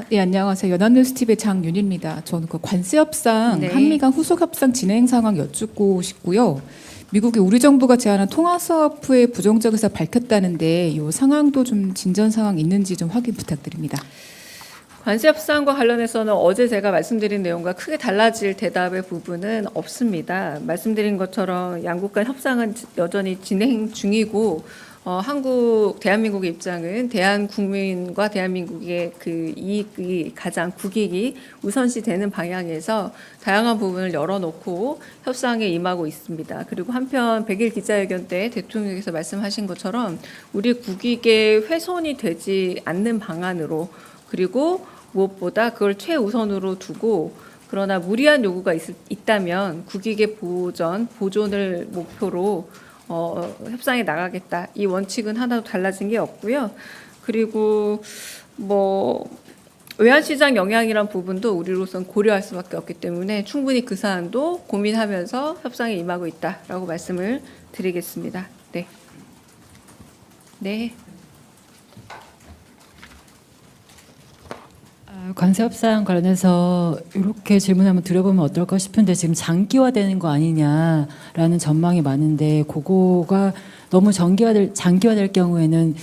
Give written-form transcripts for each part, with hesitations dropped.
네, 안녕하세요. 연합뉴스TV의 장윤입니다. 저는 그 관세 협상, 네. 한미 간 후속 협상 진행 상황 여쭙고 싶고요. 미국이 우리 정부가 제안한 통화 사업 후에 부정적 의사 밝혔다는데 이 상황도 좀 진전 상황 있는지 좀 확인 부탁드립니다. 관세 협상과 관련해서는 어제 제가 말씀드린 내용과 크게 달라질 대답의 부분은 없습니다. 말씀드린 것처럼 양국 간 협상은 여전히 진행 중이고 대한민국의 입장은 대한국민과 대한민국의 그 이익이 가장 국익이 우선시 되는 방향에서 다양한 부분을 열어놓고 협상에 임하고 있습니다. 그리고 한편 100일 기자회견 때 대통령께서 말씀하신 것처럼 우리 국익에 훼손이 되지 않는 방안으로 그리고 무엇보다 그걸 최우선으로 두고 그러나 무리한 요구가 있다면 국익의 보존을 목표로 협상에 나가겠다. 이 원칙은 하나도 달라진 게 없고요. 그리고 외환시장 영향이란 부분도 우리로선 고려할 수밖에 없기 때문에 충분히 그 사안도 고민하면서 협상에 임하고 있다라고 말씀을 드리겠습니다. 네. 네. 관세 협상 관련해서 이렇게 질문 한번 드려보면 어떨까 싶은데 지금 장기화되는 거 아니냐라는 전망이 많은데 그거가 너무 장기화될 경우에는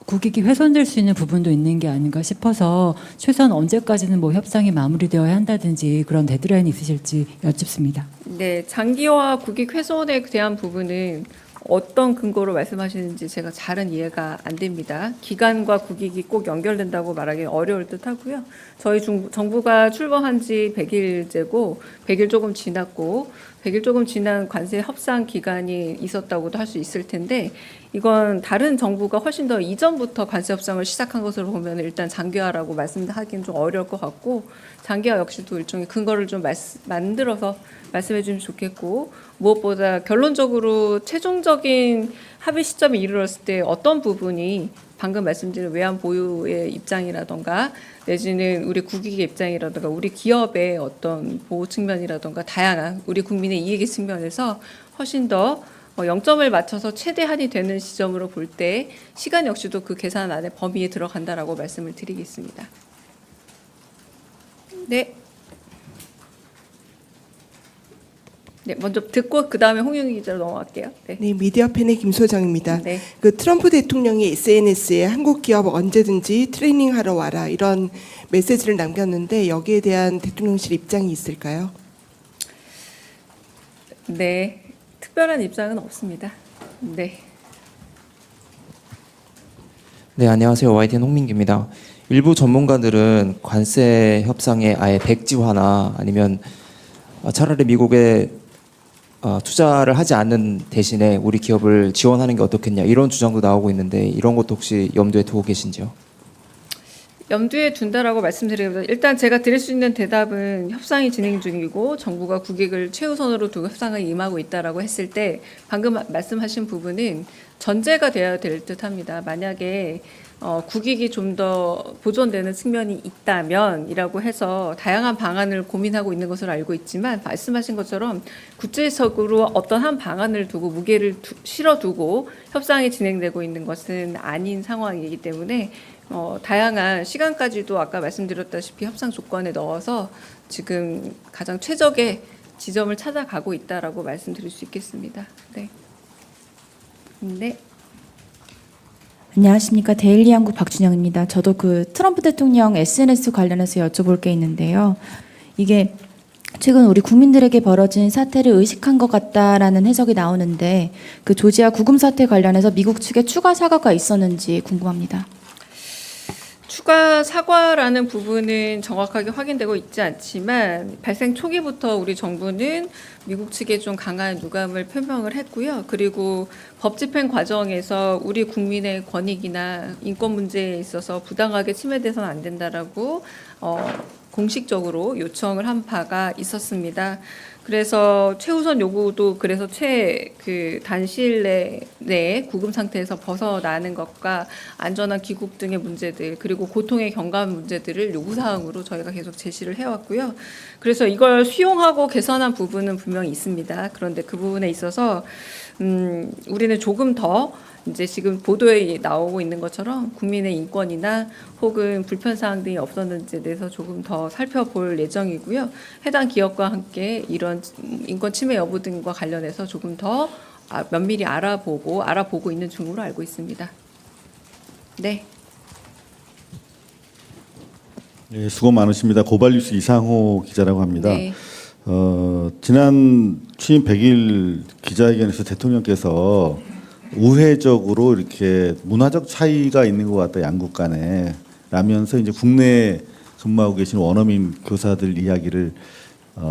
국익이 훼손될 수 있는 부분도 있는 게 아닌가 싶어서 최소한 언제까지는 뭐 협상이 마무리되어야 한다든지 그런 데드라인이 있으실지 여쭙습니다. 네, 장기화 국익 훼손에 대한 부분은 어떤 근거로 말씀하시는지 제가 잘은 이해가 안 됩니다. 기간과 국익이 꼭 연결된다고 말하기 어려울 듯 하고요. 저희 정부가 출범한 지 100일째고 100일 조금 지났고 100일 조금 지난 관세 협상 기간이 있었다고도 할 수 있을 텐데 이건 다른 정부가 훨씬 더 이전부터 관세 협상을 시작한 것으로 보면 일단 장기화라고 말씀하기는 좀 어려울 것 같고 장기화 역시도 일종의 근거를 좀 만들어서 말씀해 주시면 좋겠고 무엇보다 결론적으로 최종적인 합의 시점에 이르렀을 때 어떤 부분이 방금 말씀드린 외환 보유의 입장이라던가 내지는 우리 국익의 입장이라던가 우리 기업의 어떤 보호 측면이라던가 다양한 우리 국민의 이익의 측면에서 훨씬 더 0점을 맞춰서 최대한이 되는 시점으로 볼 때 시간 역시도 그 계산 안에 범위에 들어간다라고 말씀을 드리겠습니다. 네. 네, 먼저 듣고 그 다음에 홍윤희 기자로 넘어갈게요. 네. 네, 미디어팬의 김소정입니다. 네. 그 트럼프 대통령이 SNS에 한국 기업 언제든지 트레이닝하러 와라 이런 메시지를 남겼는데 여기에 대한 대통령실 입장이 있을까요? 네, 특별한 입장은 없습니다. 네. 네, 안녕하세요. YTN 홍민기입니다. 일부 전문가들은 관세 협상에 아예 백지화나 아니면 차라리 미국에 투자를 하지 않는 대신에 우리 기업을 지원하는 게 어떻겠냐 이런 주장도 나오고 있는데 이런 것도 혹시 염두에 두고 계신지요? 염두에 둔다라고 말씀드리면 일단 제가 드릴 수 있는 대답은 협상이 진행 중이고 정부가 국익을 최우선으로 두고 협상에 임하고 있다라고 했을 때 방금 말씀하신 부분은 전제가 되어야 될 듯합니다. 만약에 국익이 좀 더 보존되는 측면이 있다면이라고 해서 다양한 방안을 고민하고 있는 것으로 알고 있지만 말씀하신 것처럼 구체적으로 어떤 한 방안을 두고 무게를 실어두고 협상이 진행되고 있는 것은 아닌 상황이기 때문에 다양한 시간까지도 아까 말씀드렸다시피 협상 조건에 넣어서 지금 가장 최적의 지점을 찾아가고 있다라고 말씀드릴 수 있겠습니다. 네. 네. 안녕하십니까. 데일리 한국 박준영입니다. 저도 그 트럼프 대통령 SNS 관련해서 여쭤볼 게 있는데요. 이게 최근 우리 국민들에게 벌어진 사태를 의식한 것 같다라는 해석이 나오는데 그 조지아 구금 사태 관련해서 미국 측에 추가 사과가 있었는지 궁금합니다. 추가 사과라는 부분은 정확하게 확인되고 있지 않지만 발생 초기부터 우리 정부는 미국 측에 좀 강한 유감을 표명을 했고요. 그리고 법 집행 과정에서 우리 국민의 권익이나 인권 문제에 있어서 부당하게 침해돼서는 안 된다라고 공식적으로 요청을 한 바가 있었습니다. 그래서 최우선 요구도 그래서 단시일 내에 구금 상태에서 벗어나는 것과 안전한 귀국 등의 문제들 그리고 고통의 경감 문제들을 요구사항으로 저희가 계속 제시를 해왔고요. 그래서 이걸 수용하고 개선한 부분은 분명히 있습니다. 그런데 그 부분에 있어서 우리는 조금 더 이제 지금 보도에 나오고 있는 것처럼 국민의 인권이나 혹은 불편 사항 등이 없었는지에 대해서 조금 더 살펴볼 예정이고요. 해당 기업과 함께 이런 인권 침해 여부 등과 관련해서 조금 더 면밀히 알아보고 있는 중으로 알고 있습니다. 네. 네, 수고 많으십니다. 고발뉴스 이상호 기자라고 합니다. 네. 지난 취임 100일 기자회견에서 대통령께서 우회적으로 이렇게 문화적 차이가 있는 것 같다, 양국 간에 라면서 이제 국내에 근무하고 계신 원어민 교사들 이야기를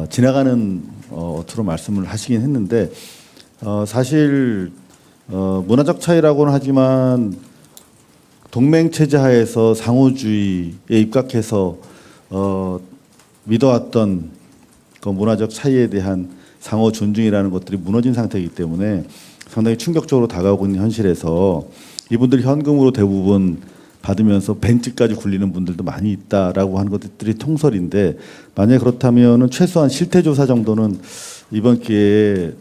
지나가는 어투로 말씀을 하시긴 했는데, 사실 문화적 차이라고는 하지만 동맹 체제 하에서 상호주의에 입각해서 믿어왔던 그 문화적 차이에 대한 상호 존중이라는 것들이 무너진 상태이기 때문에 상당히 충격적으로 다가오고 있는 현실에서 이분들이 현금으로 대부분 받으면서 벤츠까지 굴리는 분들도 많이 있다라고 하는 것들이 통설인데, 만약에 그렇다면은 최소한 실태조사 정도는 이번 기회에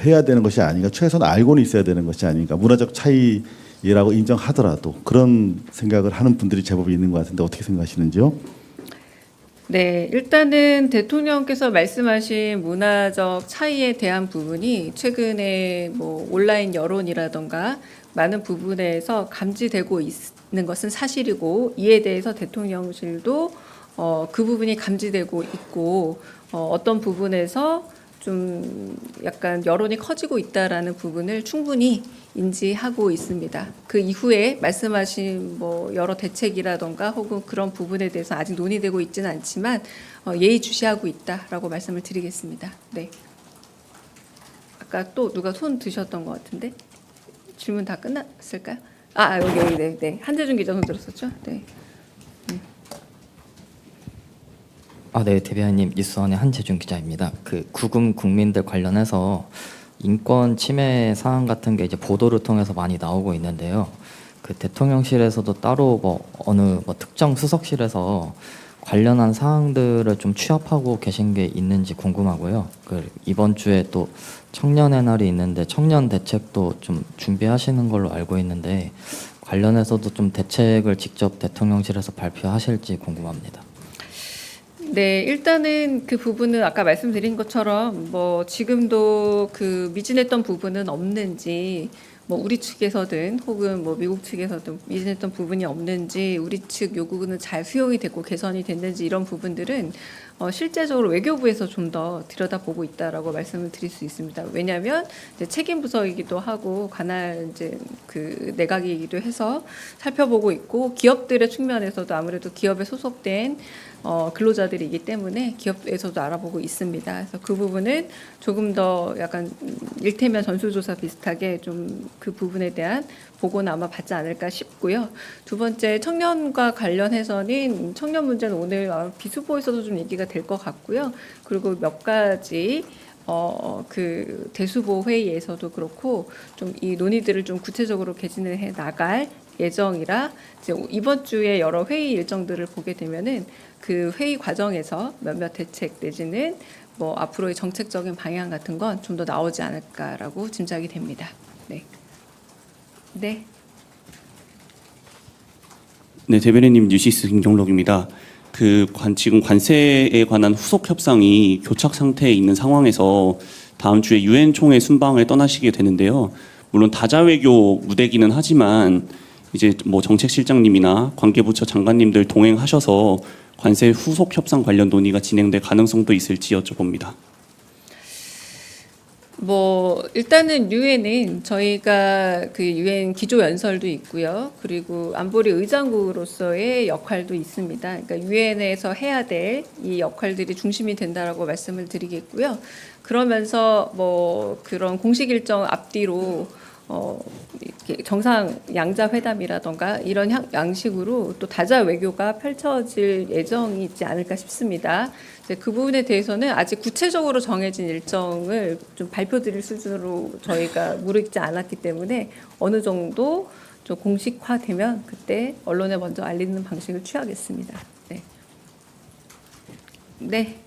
해야 되는 것이 아닌가, 최소한 알고는 있어야 되는 것이 아닌가, 문화적 차이라고 인정하더라도 그런 생각을 하는 분들이 제법 있는 것 같은데 어떻게 생각하시는지요? 네, 일단은 대통령께서 말씀하신 문화적 차이에 대한 부분이 최근에 뭐 온라인 여론이라던가 많은 부분에서 감지되고 있는 것은 사실이고, 이에 대해서 대통령실도 그 부분이 감지되고 있고, 어떤 부분에서 좀 약간 여론이 커지고 있다라는 부분을 충분히 인지하고 있습니다. 그 이후에 말씀하신 뭐 여러 대책이라던가 혹은 그런 부분에 대해서 아직 논의되고 있지는 않지만 예의주시하고 있다라고 말씀을 드리겠습니다. 네. 아까 또 누가 손 드셨던 것 같은데 질문 다 끝났을까요? 여기 네. 한재준 기자 손 들었었죠? 네. 네, 대변인님, 뉴스원의 한재준 기자입니다. 그 구금 국민들 관련해서 인권 침해 사항 같은 게 이제 보도를 통해서 많이 나오고 있는데요. 그 대통령실에서도 따로 어느 특정 수석실에서 관련한 사항들을 좀 취합하고 계신 게 있는지 궁금하고요. 그 이번 주에 또 청년의 날이 있는데 청년 대책도 좀 준비하시는 걸로 알고 있는데 관련해서도 좀 대책을 직접 대통령실에서 발표하실지 궁금합니다. 네, 일단은 그 부분은 아까 말씀드린 것처럼 뭐 지금도 그 미진했던 부분은 없는지, 뭐 우리 측에서든 혹은 뭐 미국 측에서든 미진했던 부분이 없는지, 우리 측 요구는 잘 수용이 됐고 개선이 됐는지, 이런 부분들은 실제적으로 외교부에서 좀 더 들여다보고 있다라고 말씀을 드릴 수 있습니다. 왜냐하면 이제 책임 부서이기도 하고 관할 이제 그 내각이기도 해서 살펴보고 있고, 기업들의 측면에서도 아무래도 기업에 소속된 근로자들이기 때문에 기업에서도 알아보고 있습니다. 그래서 그 부분은 조금 더 약간 일테면 전수조사 비슷하게 좀 그 부분에 대한 보고는 아마 받지 않을까 싶고요. 두 번째, 청년과 관련해서는 청년 문제는 오늘 비수보에서도 좀 얘기가 될 것 같고요. 그리고 몇 가지 그 대수보 회의에서도 그렇고 좀 이 논의들을 좀 구체적으로 개진을 해 나갈 예정이라, 이제 이번 주에 여러 회의 일정들을 보게 되면은 그 회의 과정에서 몇몇 대책 내지는 뭐 앞으로의 정책적인 방향 같은 건 좀 더 나오지 않을까라고 짐작이 됩니다. 네. 네. 네, 대변인님, 뉴시스 김경록입니다. 지금 관세에 관한 후속 협상이 교착 상태에 있는 상황에서 다음 주에 유엔 총회 순방을 떠나시게 되는데요. 물론 다자외교 무대기는 하지만 이제 뭐 정책실장님이나 관계부처 장관님들 동행하셔서 관세 후속 협상 관련 논의가 진행될 가능성도 있을지 여쭤봅니다. 뭐 일단은 유엔은 저희가 그 유엔 기조 연설도 있고요. 그리고 안보리 의장국으로서의 역할도 있습니다. 그러니까 유엔에서 해야 될 이 역할들이 중심이 된다라고 말씀을 드리겠고요. 그러면서 뭐 그런 공식 일정 앞뒤로 이렇게 정상 양자 회담이라던가 이런 양식으로 또 다자 외교가 펼쳐질 예정이 있지 않을까 싶습니다. 이제 그 부분에 대해서는 아직 구체적으로 정해진 일정을 좀 발표드릴 수준으로 저희가 무르익지 않았기 때문에 어느 정도 좀 공식화되면 그때 언론에 먼저 알리는 방식을 취하겠습니다. 네. 네.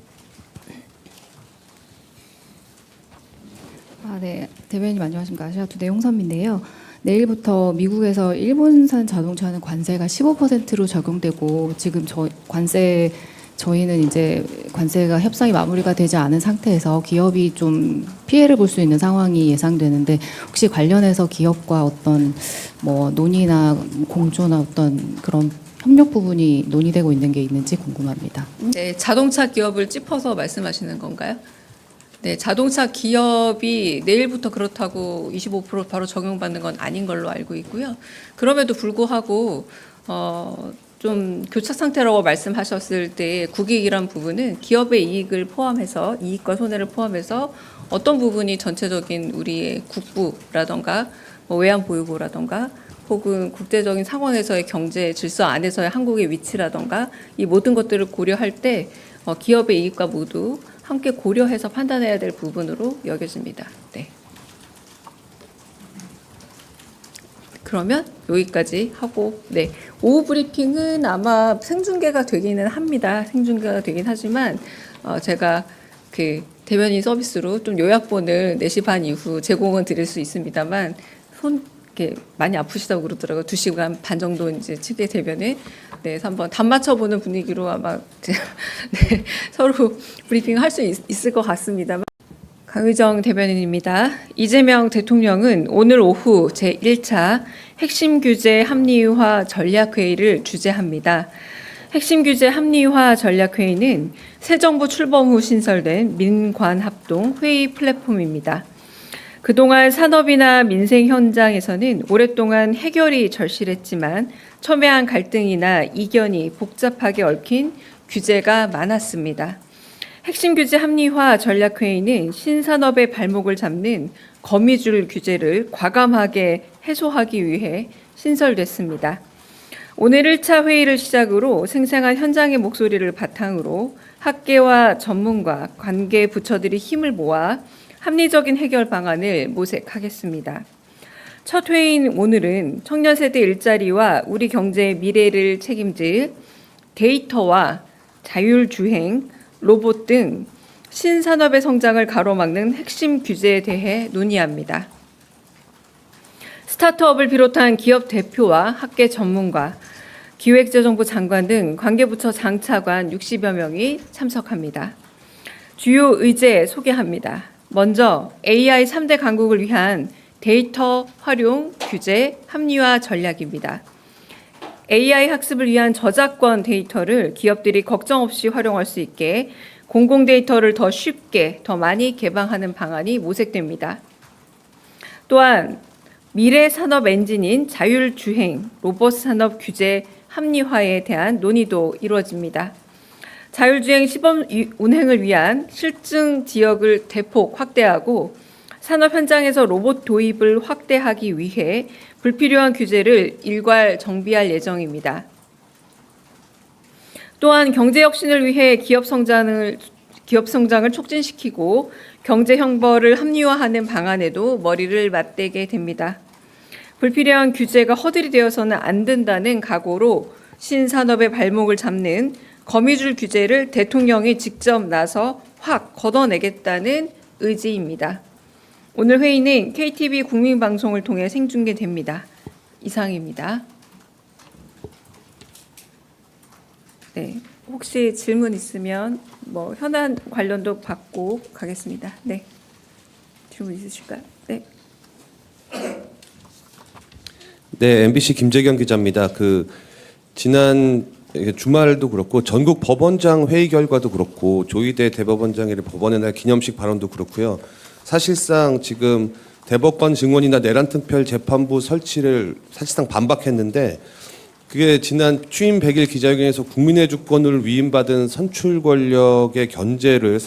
네, 대변인님 안녕하십니까. 아시아투데이 홍선미인데요. 내일부터 미국에서 일본산 자동차는 관세가 15%로 적용되고 지금 저희는 이제 관세가 협상이 마무리가 되지 않은 상태에서 기업이 좀 피해를 볼 수 있는 상황이 예상되는데 혹시 관련해서 기업과 어떤 뭐 논의나 공조나 어떤 그런 협력 부분이 논의되고 있는 게 있는지 궁금합니다. 네, 자동차 기업을 짚어서 말씀하시는 건가요? 네, 자동차 기업이 내일부터 그렇다고 25% 바로 적용받는 건 아닌 걸로 알고 있고요. 그럼에도 불구하고 좀 교착 상태라고 말씀하셨을 때 국익이란 부분은 기업의 이익을 포함해서 이익과 손해를 포함해서 어떤 부분이 전체적인 우리의 국부라던가 뭐 외환보유고라던가 혹은 국제적인 상황에서의 경제 질서 안에서의 한국의 위치라던가 이 모든 것들을 고려할 때 기업의 이익과 모두 함께 고려해서 판단해야 될 부분으로 여겨집니다. 네. 그러면 여기까지 하고, 네. 오후 브리핑은 아마 생중계가 되기는 합니다. 생중계가 되긴 하지만, 제가 그 대변인 서비스로 좀 요약본을 4시 반 이후 제공은 드릴 수 있습니다만, 이렇게 많이 아프시다고 그러더라고요. 2시간 반 정도 이제 치게 되면은, 네. 그래서 한번 답 맞춰보는 분위기로 아마, 네. 서로 브리핑 할 수 있을 것 같습니다만. 강의정 대변인입니다. 이재명 대통령은 오늘 오후 제1차 핵심 규제 합리화 전략회의를 주재합니다. 핵심 규제 합리화 전략회의는 새 정부 출범 후 신설된 민관합동 회의 플랫폼입니다. 그동안 산업이나 민생 현장에서는 오랫동안 해결이 절실했지만 첨예한 갈등이나 이견이 복잡하게 얽힌 규제가 많았습니다. 핵심 규제 합리화 전략회의는 신산업의 발목을 잡는 거미줄 규제를 과감하게 해소하기 위해 신설됐습니다. 오늘 1차 회의를 시작으로 생생한 현장의 목소리를 바탕으로 학계와 전문가, 관계 부처들이 힘을 모아 합리적인 해결 방안을 모색하겠습니다. 첫 회의인 오늘은 청년 세대 일자리와 우리 경제의 미래를 책임질 데이터와 자율주행, 로봇 등 신산업의 성장을 가로막는 핵심 규제에 대해 논의합니다. 스타트업을 비롯한 기업 대표와 학계 전문가, 기획재정부 장관 등 관계부처 장차관 60여 명이 참석합니다. 주요 의제 소개합니다. 먼저 AI 3대 강국을 위한 데이터 활용 규제 합리화 전략입니다. AI 학습을 위한 저작권 데이터를 기업들이 걱정 없이 활용할 수 있게 공공 데이터를 더 쉽게, 더 많이 개방하는 방안이 모색됩니다. 또한 미래 산업 엔진인 자율주행, 로봇 산업 규제 합리화에 대한 논의도 이루어집니다. 자율주행 시범 운행을 위한 실증 지역을 대폭 확대하고 산업 현장에서 로봇 도입을 확대하기 위해 불필요한 규제를 일괄 정비할 예정입니다. 또한 경제 혁신을 위해 기업 성장을 촉진시키고 경제 형벌을 합리화하는 방안에도 머리를 맞대게 됩니다. 불필요한 규제가 허들이 되어서는 안 된다는 각오로 신산업의 발목을 잡는 거미줄 규제를 대통령이 직접 나서 확 걷어내겠다는 의지입니다. 오늘 회의는 KTV 국민방송을 통해 생중계됩니다. 이상입니다. 네, 혹시 질문 있으면 뭐 현안 관련도 받고 가겠습니다. 네, 질문 있으실까요? 네. 네, MBC 김재경 기자입니다. 지난 주말도 그렇고 전국 법원장 회의 결과도 그렇고 조희대 대법원장의 법원의 날 기념식 발언도 그렇고요. 사실상 지금 대법관 증원이나 내란특별 재판부 설치를 사실상 반박했는데 그게 지난 취임 100일 기자회견에서 국민의 주권을 위임받은 선출 권력의 견제를